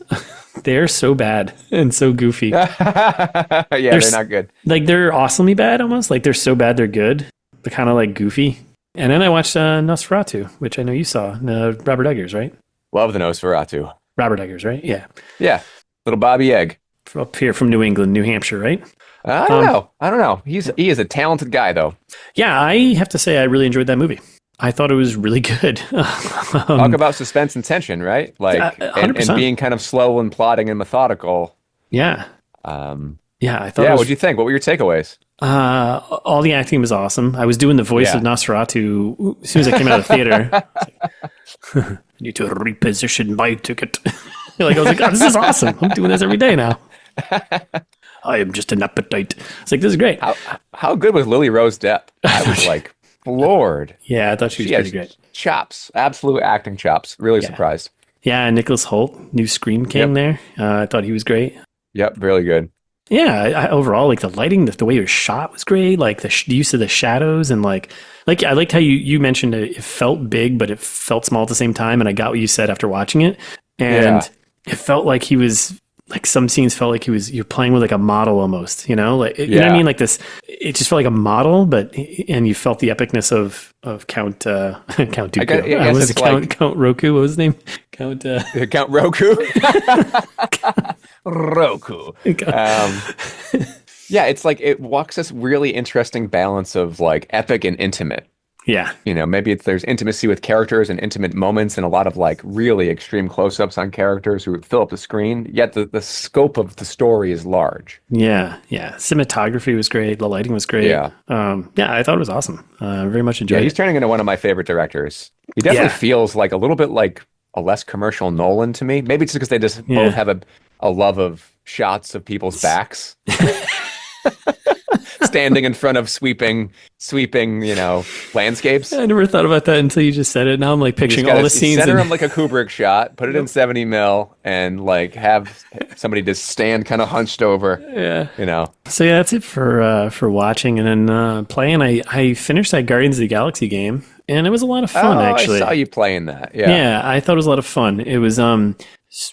They're so bad and so goofy. Yeah, they're not good. Like they're awesomely bad almost. Like they're so bad they're good. They're kind of like goofy. And then I watched Nosferatu, which I know you saw. Robert Eggers, right? Love the Nosferatu. Robert Eggers, right? Yeah. Yeah, little Bobby Egg. Up here from New England, New Hampshire, right? I don't know. I don't know. He is a talented guy, though. Yeah, I have to say I really enjoyed that movie. I thought it was really good. Talk about suspense and tension, right? Like, and being kind of slow and plotting and methodical. Yeah. Yeah, I thought. Yeah, what'd you think? What were your takeaways? All the acting was awesome. I was doing the voice of Nosferatu as soon as I came out of the theater. Need to reposition my ticket. Like I was like, oh, this is awesome. I'm doing this every day now. I am just an appetite. It's like, this is great. How good was Lily Rose Depp? I was like floored. Yeah, I thought she was pretty great. Chops, absolute acting chops. Really surprised. Yeah, Nicholas Hoult, new Scream King there. I thought he was great. Yep, really good. Yeah, overall, like the lighting, the way it was shot was great. Like the use of the shadows and like I liked how you mentioned it felt big, but it felt small at the same time. And I got what you said after watching it. And it felt like he was like some scenes felt like you're playing with like a model almost, you know, like, you know what I mean? Like this, it just felt like a model, and you felt the epicness of Count Dooku. Count Roku. What was his name? Count Roku. Roku. Yeah, it's like it walks this really interesting balance of like epic and intimate. Yeah. You know, maybe there's intimacy with characters and intimate moments and a lot of like really extreme close-ups on characters who fill up the screen, yet the scope of the story is large. Yeah, yeah. Cinematography was great. The lighting was great. Yeah. I thought it was awesome. Very much enjoyed it. He's turning into one of my favorite directors. He definitely feels like a little bit like a less commercial Nolan to me. Maybe it's because they just both have a love of shots of people's backs. Standing in front of sweeping, you know, landscapes. I never thought about that until you just said it. Now I'm like picturing all the scenes. Center them like a Kubrick shot, put it in 70 mil, and like have somebody just stand kind of hunched over. Yeah, you know. So yeah, that's it for watching and then playing. I finished that Guardians of the Galaxy game, and it was a lot of fun. Actually, I saw you playing that. Yeah, yeah, I thought it was a lot of fun. It was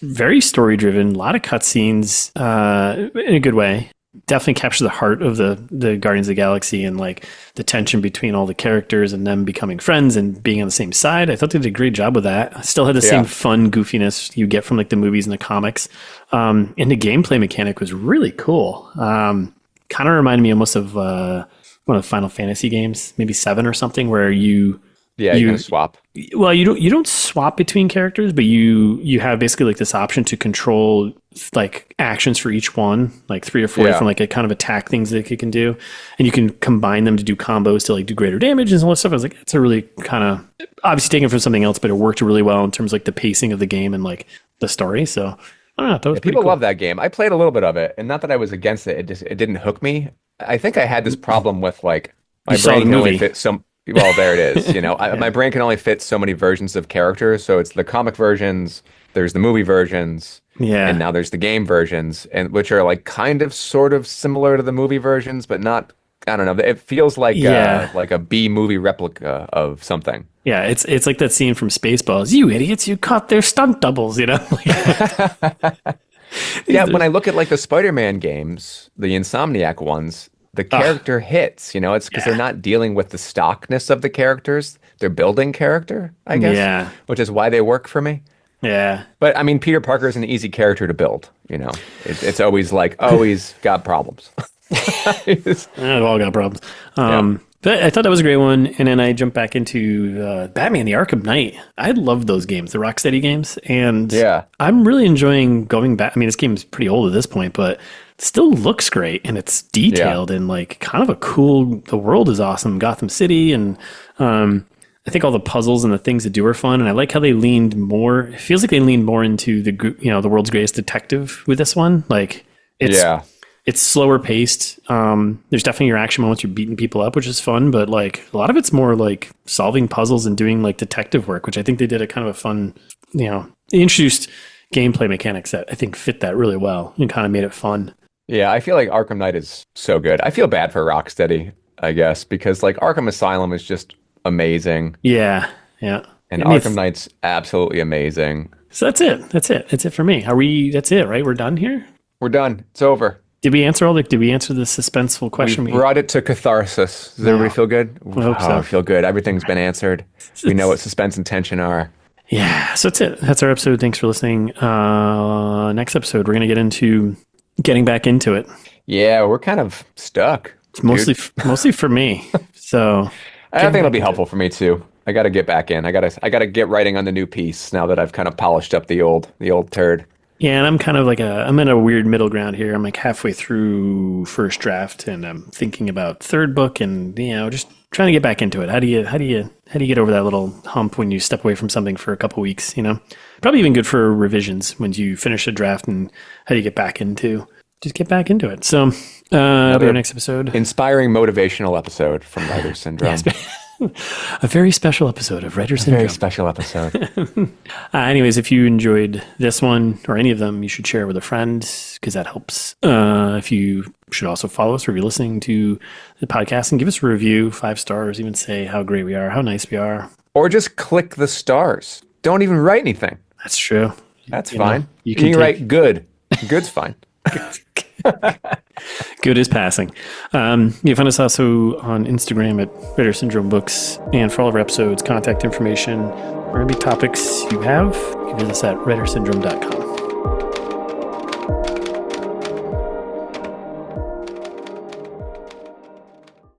very story driven, a lot of cutscenes in a good way. Definitely capture the heart of the Guardians of the Galaxy and like the tension between all the characters and them becoming friends and being on the same side. I thought they did a great job with that. I still had the same fun goofiness you get from like the movies and the comics. And the gameplay mechanic was really cool. Kind of reminded me almost of one of the Final Fantasy games, maybe 7 or something, where you can swap. Well, you don't swap between characters, but you have basically like this option to control like actions for each one, like 3 or 4 different like a kind of attack things that it can do, and you can combine them to do combos to like do greater damage and all that stuff. I was like, it's a really kind of obviously taken from something else, but it worked really well in terms of like the pacing of the game and like the story. So I don't know, that was people cool. love that game. I played a little bit of it, and not that I was against it. It didn't hook me. I think I had this problem with like my brain can only fit some. Well, there it is. You know, my brain can only fit so many versions of characters. So it's the comic versions, there's the movie versions, and now there's the game versions, and which are like kind of sort of similar to the movie versions, but not. I don't know. It feels like a B movie replica of something. Yeah, it's like that scene from Spaceballs. You idiots! You caught their stunt doubles. You know. Yeah, when I look at like the Spider-Man games, the Insomniac ones. The character hits, you know, it's because they're not dealing with the stockness of the characters. They're building character, I guess. Yeah. Which is why they work for me. Yeah. But I mean, Peter Parker is an easy character to build, you know. It's always like, he's got problems. They've all got problems. But I thought that was a great one. And then I jumped back into Batman, the Arkham Knight. I love those games, the Rocksteady games. And I'm really enjoying going back. I mean, this game's pretty old at this point, but it still looks great. And it's detailed and like kind of a cool, the world is awesome. Gotham City. And I think all the puzzles and the things to do are fun. And I like how they leaned more, it feels like they leaned more into the world's greatest detective with this one. Like it's slower paced. There's definitely your action moments. You're beating people up, which is fun, but like a lot of it's more like solving puzzles and doing like detective work, which I think they did a kind of a fun, they introduced gameplay mechanics that I think fit that really well and kind of made it fun. Yeah, I feel like Arkham Knight is so good. I feel bad for Rocksteady, I guess, because like Arkham Asylum is just amazing. Yeah, yeah. And Arkham Knight's absolutely amazing. So that's it. That's it for me. That's it, right? We're done here? We're done. It's over. Did we answer the suspenseful question? We brought it to catharsis. Does everybody feel good? I hope so. I feel good. Everything's been answered. We know what suspense and tension are. Yeah, so that's it. That's our episode. Thanks for listening. Next episode, we're going to get into getting back into it. Yeah, we're kind of stuck. It's mostly for me. So I think it'll be helpful for me too. I got to get back in. I got to get writing on the new piece now that I've kind of polished up the old turd. Yeah, and I'm kind of I'm in a weird middle ground here. I'm like halfway through first draft, and I'm thinking about third book, and just trying to get back into it. How do you get over that little hump when you step away from something for a couple weeks? Probably even good for revisions when you finish a draft, and how do you get back into it? So that'll be our next episode. Inspiring motivational episode from Writer's Syndrome. A very special episode of Writer's Syndrome. Very special episode. Anyways, if you enjoyed this one or any of them, you should share it with a friend because that helps. If you should also follow us or if you're listening to the podcast and give us a review, 5 stars, even say how great we are, how nice we are. Or just click the stars. Don't even write anything. That's true. That's fine. You can write good. Good's fine. Good is passing. You can find us also on Instagram at Writer Syndrome Books. And for all of our episodes, contact information, or any topics you have, you can visit us at writersyndrome.com.